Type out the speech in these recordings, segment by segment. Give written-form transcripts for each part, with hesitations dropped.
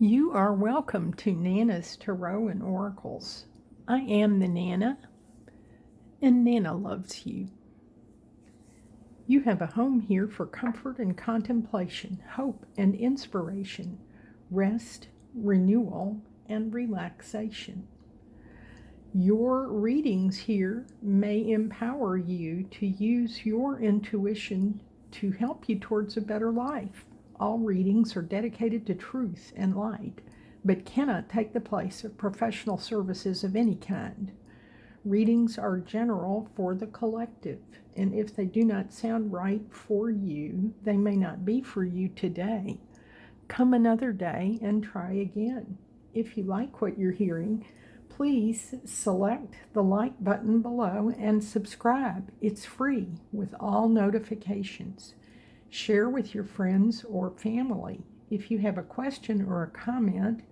You are welcome to Nana's Tarot and Oracles. I am the Nana, and Nana loves you. You have a home here for comfort and contemplation, hope and inspiration, rest, renewal, and relaxation. Your readings here may empower you to use your intuition to help you towards a better life. All readings are dedicated to truth and light, but cannot take the place of professional services of any kind. Readings are general for the collective, and if they do not sound right for you, they may not be for you today. Come another day and try again. If you like what you're hearing, please select the like button below and subscribe. It's free with all notifications. Share with your friends or family. If you have a question or a comment,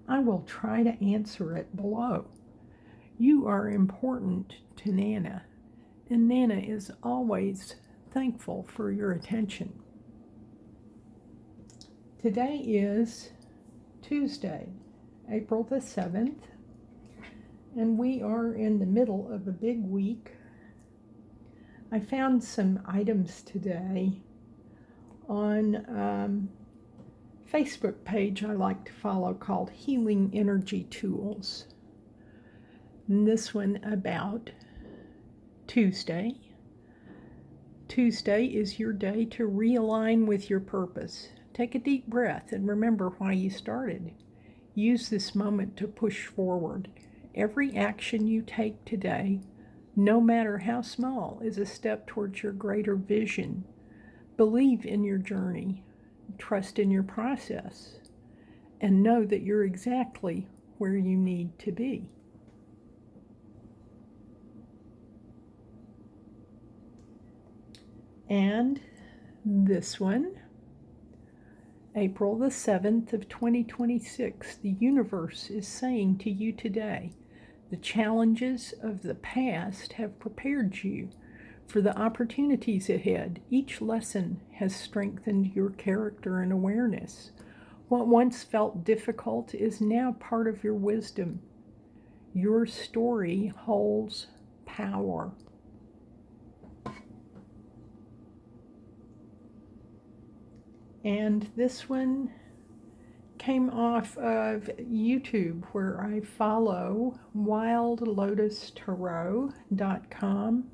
I will try to answer it below. You are important to Nana, and Nana is always thankful for your attention. Today is Tuesday, April the 7th, and we are in the middle of a big week. I found some items today on Facebook page I like to follow called Healing Energy Tools. And this one about Tuesday. Tuesday is your day to realign with your purpose. Take a deep breath and remember why you started. Use this moment to push forward. Every action you take today, no matter how small, is a step towards your greater vision. Believe in your journey, trust in your process, and know that you're exactly where you need to be. And this one, April the 7th of 2026, the universe is saying to you today, the challenges of the past have prepared you for the opportunities ahead. Each lesson has strengthened your character and awareness. What once felt difficult is now part of your wisdom. Your story holds power. And this one came off of YouTube, where I follow wildlotustarot.com.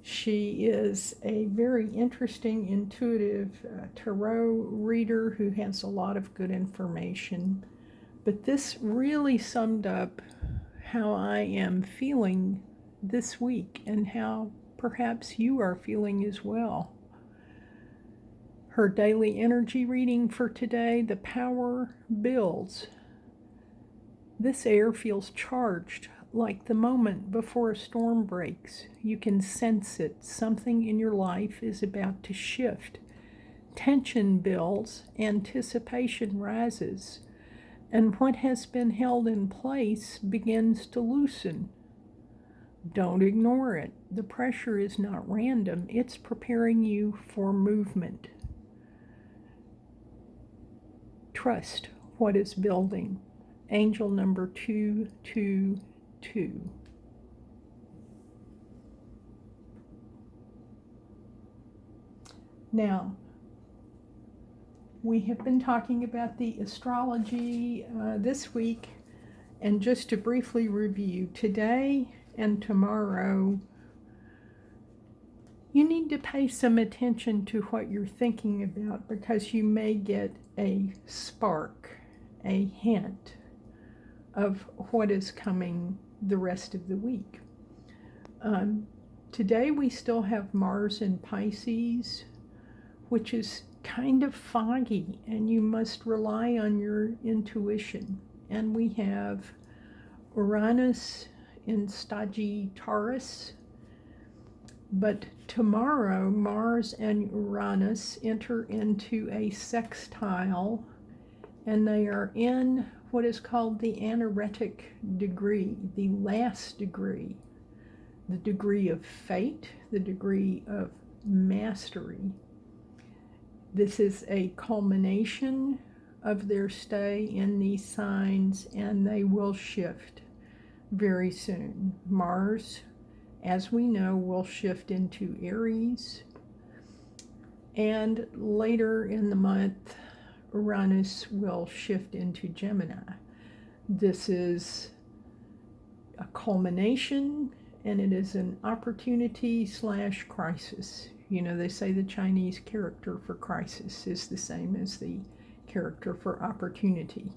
She is a very interesting, intuitive tarot reader who has a lot of good information. But this really summed up how I am feeling this week and how perhaps you are feeling as well. Her daily energy reading for today, the power builds. This air feels charged, like the moment before a storm breaks. You can sense it. Something in your life is about to shift. Tension builds, anticipation rises, and what has been held in place begins to loosen. Don't ignore it. The pressure is not random. It's preparing you for movement. Trust what is building. Angel number 222. Now, we have been talking about the astrology this week, and just to briefly review, today and tomorrow, you need to pay some attention to what you're thinking about, because you may get a spark, a hint of what is coming the rest of the week. Today we still have Mars in Pisces, which is kind of foggy, and you must rely on your intuition. And we have Uranus in Sagittarius. But tomorrow, Mars and Uranus enter into a sextile, and they are in what is called the anaretic degree, the last degree, the degree of fate, the degree of mastery. This is a culmination of their stay in these signs, and they will shift very soon. Mars, as we know, will shift into Aries, and later in the month, Uranus will shift into Gemini. This is a culmination, and it is an opportunity / crisis. You know, they say the Chinese character for crisis is the same as the character for opportunity,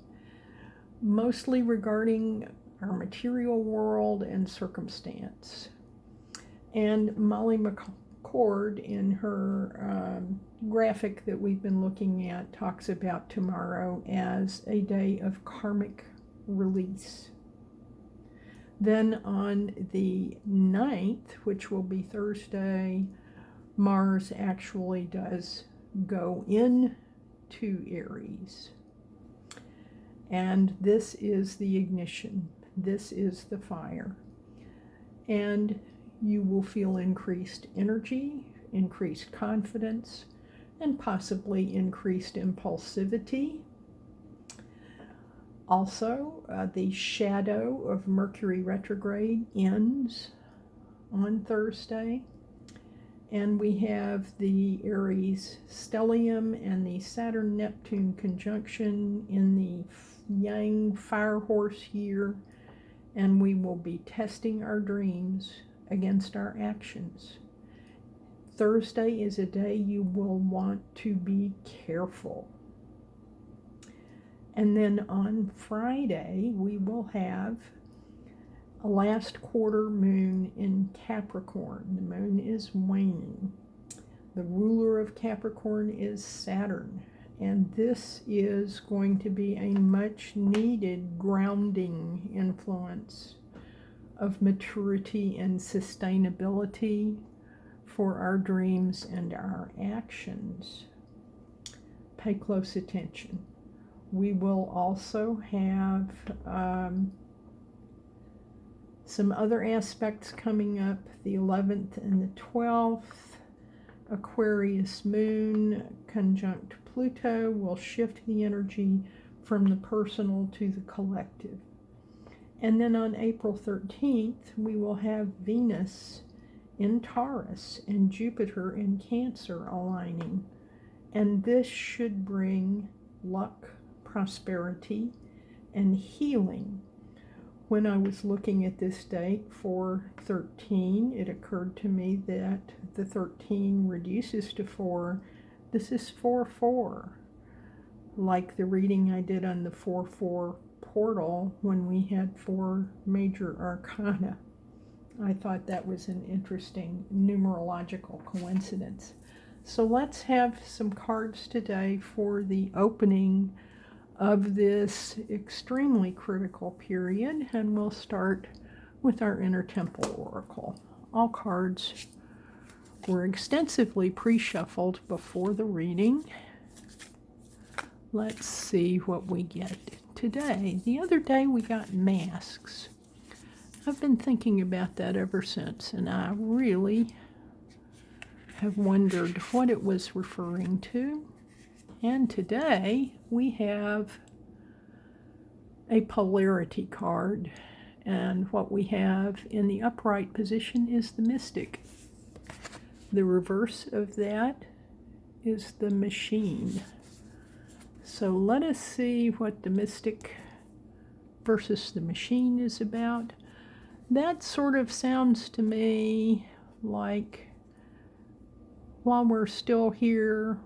mostly regarding our material world and circumstance. And Molly McCord, in her graphic that we've been looking at, talks about tomorrow as a day of karmic release. Then on the 9th, which will be Thursday, Mars actually does go into Aries. And this is the ignition. This is the fire. And you will feel increased energy, increased confidence, and possibly increased impulsivity. Also, the shadow of Mercury retrograde ends on Thursday, and we have the Aries stellium and the Saturn-Neptune conjunction in the Yang fire horse year, and we will be testing our dreams against our actions. Thursday is a day you will want to be careful. And then on Friday, we will have a last quarter moon in Capricorn. The moon is waning. The ruler of Capricorn is Saturn. And this is going to be a much needed grounding influence of maturity and sustainability for our dreams and our actions. Pay close attention. We will also have some other aspects coming up, the 11th and the 12th. Aquarius moon conjunct Pluto will shift the energy from the personal to the collective. And then on April 13th, we will have Venus in Taurus and Jupiter in Cancer aligning. And this should bring luck, prosperity, and healing. When I was looking at this date for 13, it occurred to me that the 13 reduces to 4. This is 4-4, like the reading I did on the 4-4 portal when we had 4 major arcana. I thought that was an interesting numerological coincidence. So let's have some cards today for the opening of this extremely critical period, and we'll start with our Inner Temple Oracle. All cards were extensively pre-shuffled before the reading. Let's see what we get today. The other day we got masks. I've been thinking about that ever since, and I really have wondered what it was referring to. And today we have a polarity card, and what we have in the upright position is the Mystic. The reverse of that is the Machine. So let us see what the Mystic versus the Machine is about. That sort of sounds to me like, while we're still here,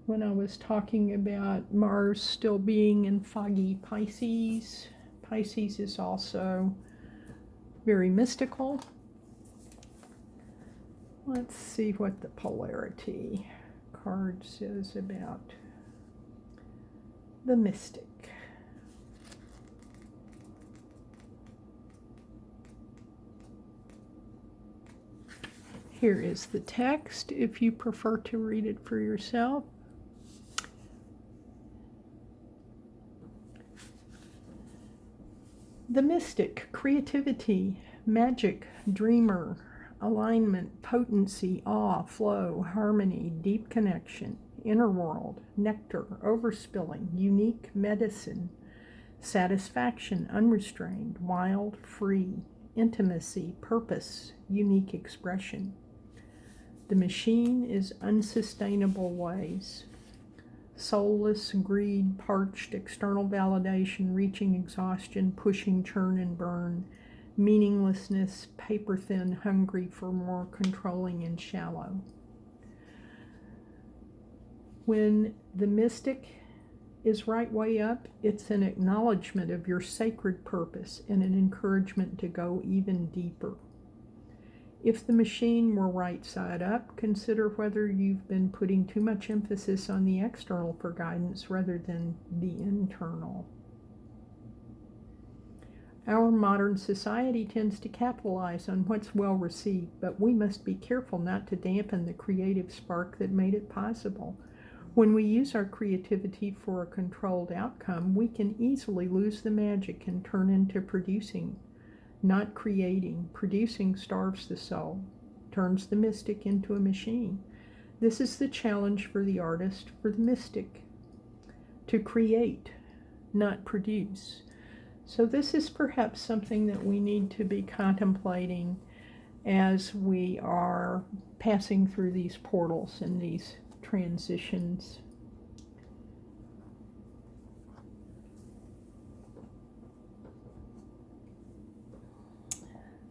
when I was talking about Mars still being in foggy Pisces. Pisces is also very mystical. Let's see what the polarity card says about the Mystic. Here is the text if you prefer to read it for yourself. The Mystic, creativity, magic, dreamer, alignment, potency, awe, flow, harmony, deep connection, inner world, nectar, overspilling, unique medicine, satisfaction, unrestrained, wild, free, intimacy, purpose, unique expression. The machine is unsustainable ways. Soulless, greed, parched, external validation, reaching exhaustion, pushing, churn and burn, meaninglessness, paper thin, hungry for more, controlling and shallow. When the mystic is right way up, it's an acknowledgement of your sacred purpose and an encouragement to go even deeper. If the machine were right side up, consider whether you've been putting too much emphasis on the external for guidance rather than the internal. Our modern society tends to capitalize on what's well received, but we must be careful not to dampen the creative spark that made it possible. When we use our creativity for a controlled outcome, we can easily lose the magic and turn into producing, not creating. Producing starves the soul, turns the mystic into a machine. This is the challenge for the artist, for the mystic, to create, not produce. So this is perhaps something that we need to be contemplating as we are passing through these portals and these transitions.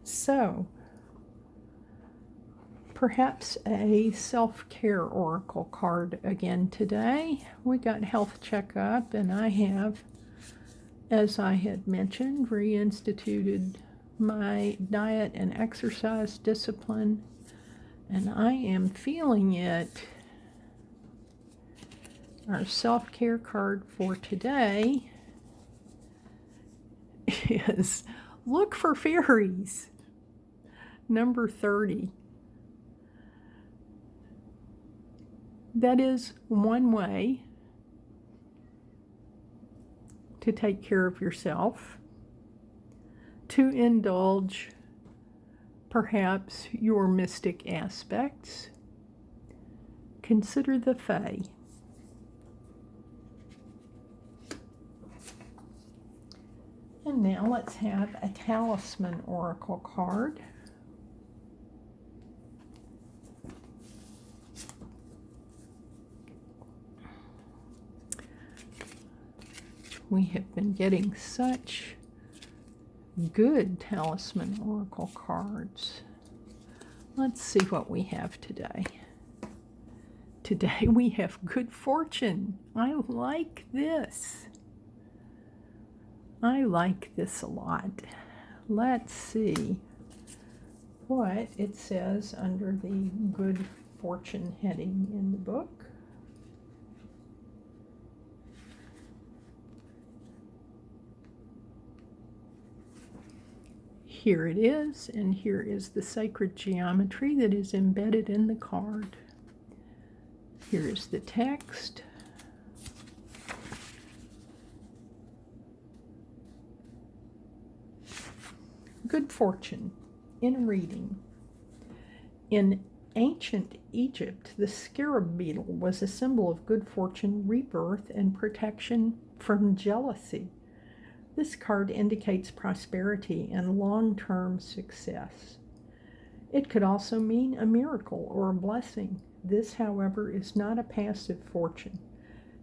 So, perhaps a self-care oracle card again today. We got health checkup, and I have, as I had mentioned, reinstituted my diet and exercise discipline, and I am feeling it. Our self-care card for today is look for fairies. Number 30. That is one way to take care of yourself, to indulge perhaps your mystic aspects. Consider the Fae. And now let's have a talisman oracle card. We have been getting such good talisman oracle cards. Let's see what we have today. Today we have good fortune. I like this. I like this a lot. Let's see what it says under the good fortune heading in the book. Here it is, and here is the sacred geometry that is embedded in the card. Here is the text. Good fortune in a reading. In ancient Egypt, the scarab beetle was a symbol of good fortune, rebirth, and protection from jealousy. This card indicates prosperity and long-term success. It could also mean a miracle or a blessing. This, however, is not a passive fortune.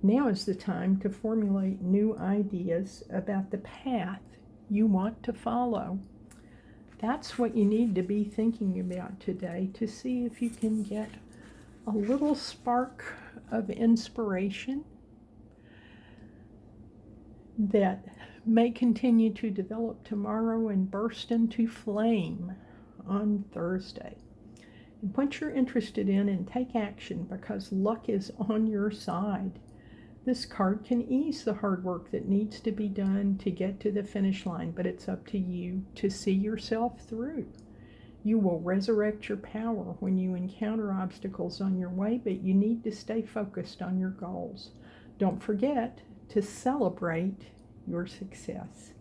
Now is the time to formulate new ideas about the path you want to follow. That's what you need to be thinking about today to see if you can get a little spark of inspiration that may continue to develop tomorrow and burst into flame on Thursday. And what you're interested in, and take action, because luck is on your side. This card can ease the hard work that needs to be done to get to the finish line, but it's up to you to see yourself through. You will resurrect your power when you encounter obstacles on your way, but you need to stay focused on your goals. Don't forget to celebrate your success.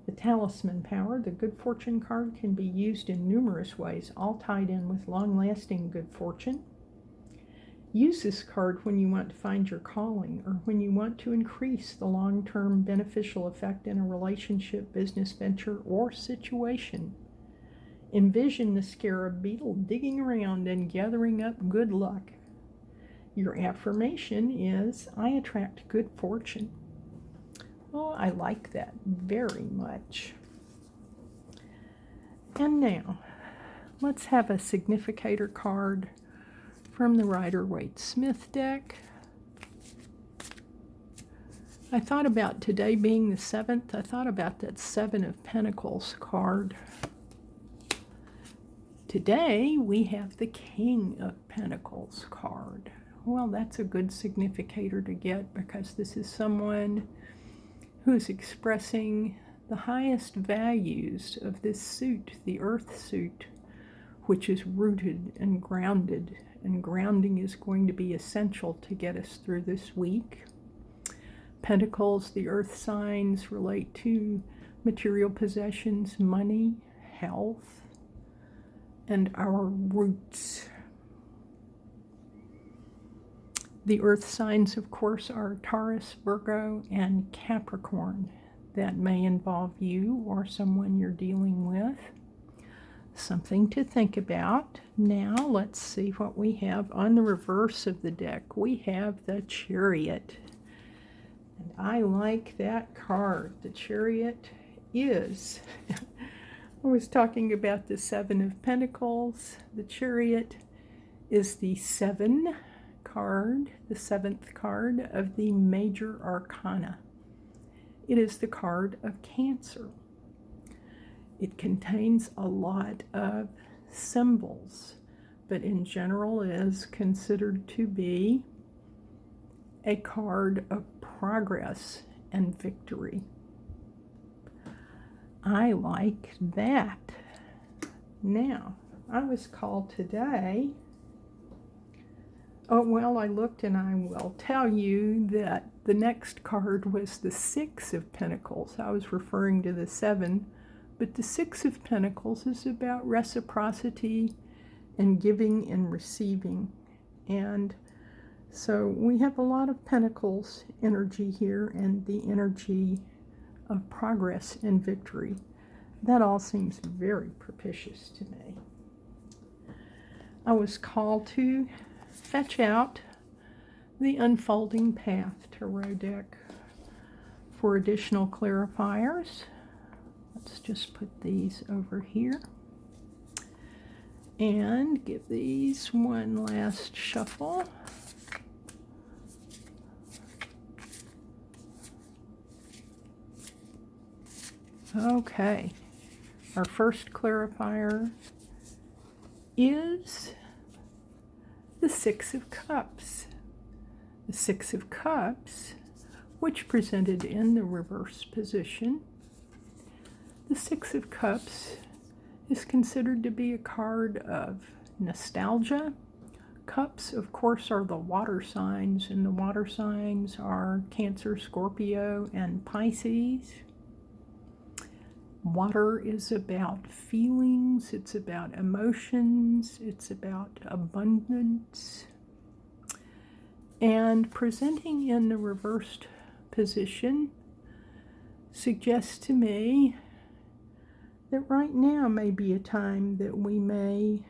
The talisman power, the good fortune card, can be used in numerous ways, all tied in with long-lasting good fortune. Use this card when you want to find your calling or when you want to increase the long-term beneficial effect in a relationship, business venture, or situation. Envision the scarab beetle digging around and gathering up good luck. Your affirmation is, I attract good fortune. Oh, I like that very much. And now, let's have a significator card from the Rider-Waite-Smith deck. I thought about today being the 7th. I thought about that 7 of Pentacles card. Today we have the King of Pentacles card. Well, that's a good significator to get because this is someone who is expressing the highest values of this suit, the Earth suit, which is rooted and grounded. And grounding is going to be essential to get us through this week. Pentacles, the earth signs, relate to material possessions, money, health, and our roots. The earth signs, of course, are Taurus, Virgo, and Capricorn. That may involve you or someone you're dealing with. Something to think about. Now let's see what we have on the reverse of the deck. We have the Chariot. And I like that card. The Chariot is, I was talking about the 7 of Pentacles. The Chariot is the 7 card, the 7th card of the Major Arcana. It is the card of Cancer. It contains a lot of symbols, but in general is considered to be a card of progress and victory. I like that. Now, I was called today. Oh, well, I looked and I will tell you that the next card was the 6 of Pentacles. I was referring to the 7. But the 6 of Pentacles is about reciprocity and giving and receiving. And so we have a lot of Pentacles energy here and the energy of progress and victory. That all seems very propitious to me. I was called to fetch out the Unfolding Path Tarot deck for additional clarifiers. Let's just put these over here and give these one last shuffle. Okay, our first clarifier is the 6 of Cups. The 6 of Cups, which presented in the reverse position. The 6 of Cups is considered to be a card of nostalgia. Cups, of course, are the water signs, and the water signs are Cancer, Scorpio, and Pisces. Water is about feelings, it's about emotions, it's about abundance. And presenting in the reversed position suggests to me that right now may be a time that we may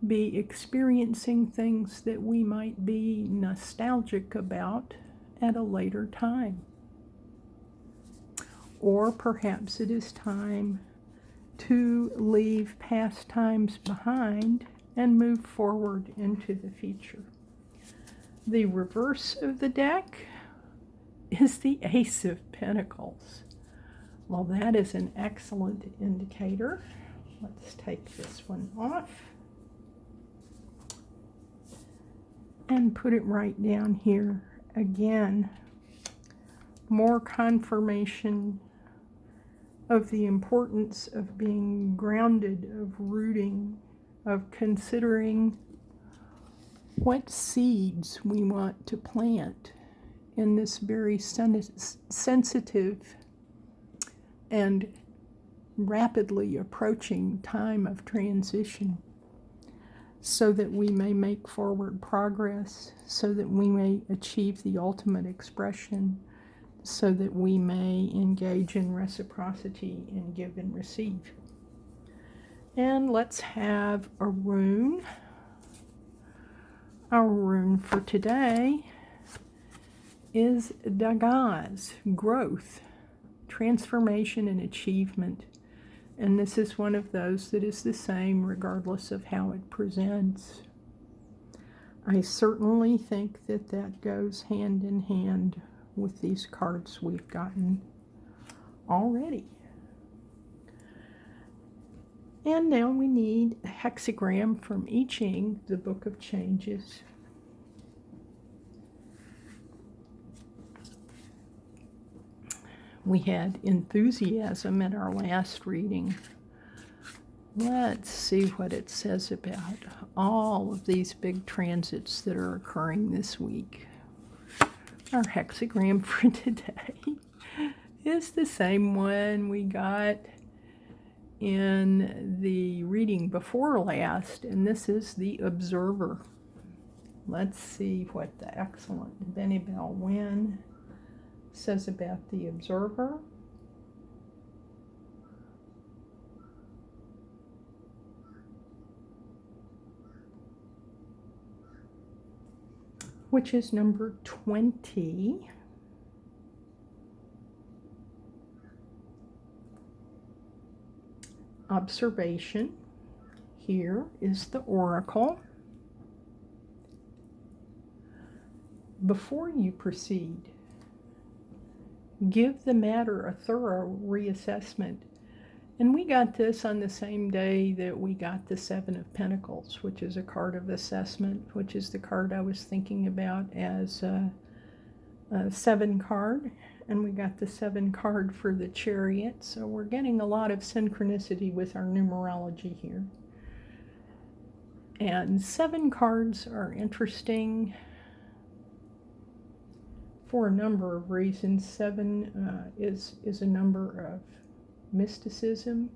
be experiencing things that we might be nostalgic about at a later time. Or perhaps it is time to leave past times behind and move forward into the future. The reverse of the deck is the Ace of Pentacles. Well, that is an excellent indicator. Let's take this one off and put it right down here again. More confirmation of the importance of being grounded, of rooting, of considering what seeds we want to plant in this very sensitive and rapidly approaching time of transition. so that we may make forward progress, so that we may achieve the ultimate expression, so that we may engage in reciprocity and give and receive. And let's have a rune. Our rune for today is Dagaz, growth, transformation, and achievement. And this is one of those that is the same regardless of how it presents. I certainly think that that goes hand in hand with these cards we've gotten already. And now we need a hexagram from I Ching, the Book of Changes. We had enthusiasm at our last reading. Let's see what it says about all of these big transits that are occurring this week. Our hexagram for today is the same one we got in the reading before last, and this is the Observer. Let's see what the excellent Benibel Wynn says about the Observer. Which is number 20. Observation. Here is the oracle. Before you proceed, give the matter a thorough reassessment. And we got this on the same day that we got the Seven of Pentacles, which is a card of assessment, which is the card I was thinking about as a 7 card. And we got the 7 card for the Chariot. So we're getting a lot of synchronicity with our numerology here. And 7 cards are interesting for a number of reasons. 7 is a number of mysticism.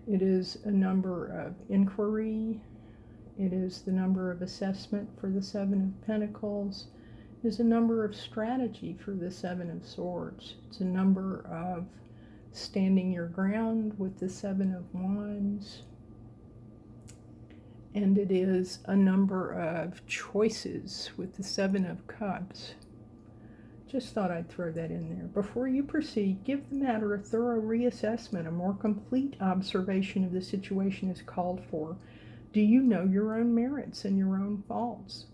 It is a number of inquiry. It is the number of assessment for the 7 of Pentacles. It is a number of strategy for the 7 of Swords. It's a number of standing your ground with the 7 of Wands. And it is a number of choices with the 7 of Cups. Just thought I'd throw that in there. Before you proceed, give the matter a thorough reassessment. A more complete observation of the situation is called for. Do you know your own merits and your own faults?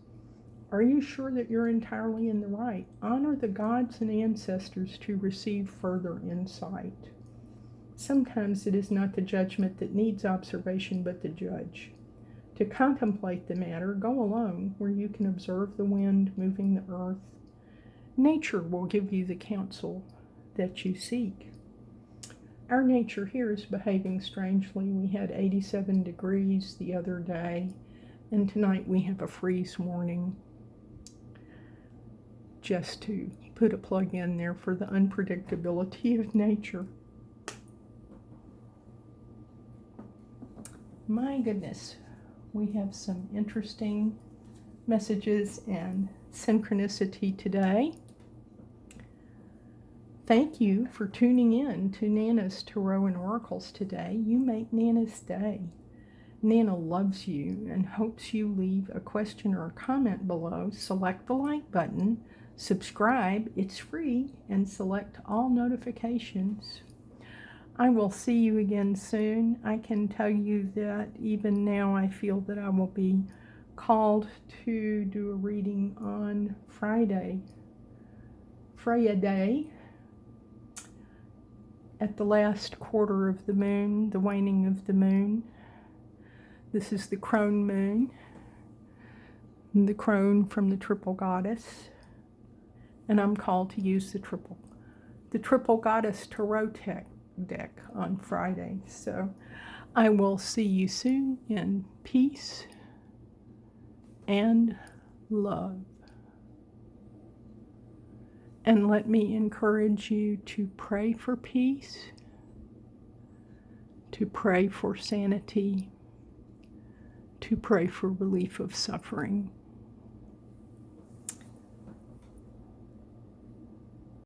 Are you sure that you're entirely in the right? Honor the gods and ancestors to receive further insight. Sometimes it is not the judgment that needs observation, but the judge. To contemplate the matter, go alone, where you can observe the wind moving the earth. Nature will give you the counsel that you seek. Our nature here is behaving strangely. We had 87 degrees the other day, and tonight we have a freeze warning. Just to put a plug in there for the unpredictability of nature. My goodness, we have some interesting messages and synchronicity today. Thank you for tuning in to Nana's Tarot and Oracles today. You make Nana's day. Nana loves you and hopes you leave a question or a comment below. Select the like button, subscribe, it's free, and select all notifications. I will see you again soon. I can tell you that even now I feel that I will be called to do a reading on Friday, Freya Day, at the last quarter of the moon, the waning of the moon. This is the crone moon, the crone from the triple goddess, and I'm called to use the triple goddess tarot deck on Friday. So I will see you soon in peace and love. And let me encourage you to pray for peace, to pray for sanity, to to pray for relief of suffering.